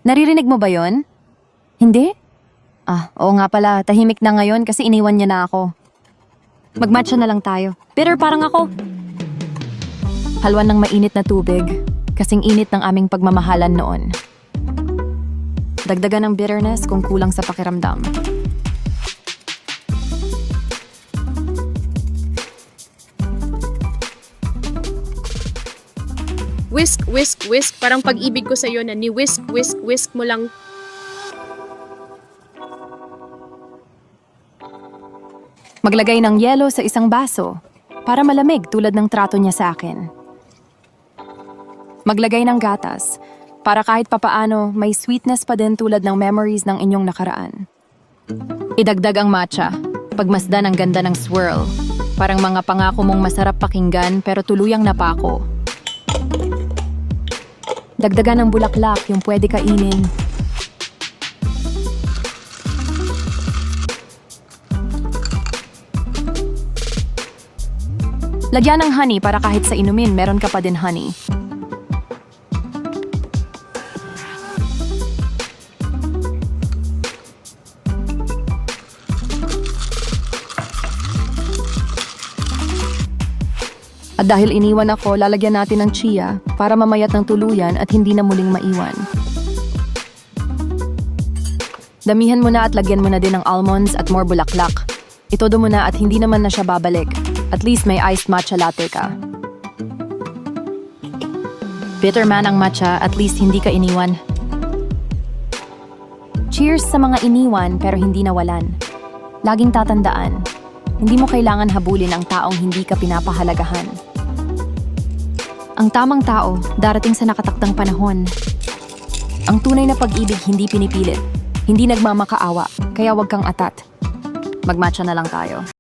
Naririnig mo ba yon? Hindi? Oo nga pala. Tahimik na ngayon kasi iniwan niya na ako. Magmatcha na lang tayo. Bitter parang ako. Halwan ng mainit na tubig. Kasing init ng aming pagmamahalan noon. Dagdagan ng bitterness kung kulang sa pakiramdam. Whisk, whisk, whisk. Parang pag-ibig ko sa'yo na ni-whisk, whisk, whisk mo lang. Maglagay ng yelo sa isang baso para malamig tulad ng trato niya sa akin. Maglagay ng gatas para kahit papaano may sweetness pa din tulad ng memories ng inyong nakaraan. Idagdag ang matcha, pagmasdan ang ganda ng swirl. Parang mga pangako mong masarap pakinggan pero tuluyang napako. Dagdagan ng bulaklak yung pwede kainin. Lagyan ng honey para kahit sa inumin meron ka pa din honey. At dahil iniwan ako, lalagyan natin ng chia para mamayat ng tuluyan at hindi na muling maiwan. Damihan mo na at lagyan mo na din ng almonds at more bulaklak. Itodo mo na at hindi naman na siya babalik. At least may iced matcha latte ka. Bitter man ang matcha, at least hindi ka iniwan. Cheers sa mga iniwan pero hindi nawalan. Laging tatandaan, hindi mo kailangan habulin ang taong hindi ka pinapahalagahan. Ang tamang tao, darating sa nakatakdang panahon. Ang tunay na pag-ibig hindi pinipilit, hindi nagmamakaawa, kaya wag kang atat. Magmatcha na lang tayo.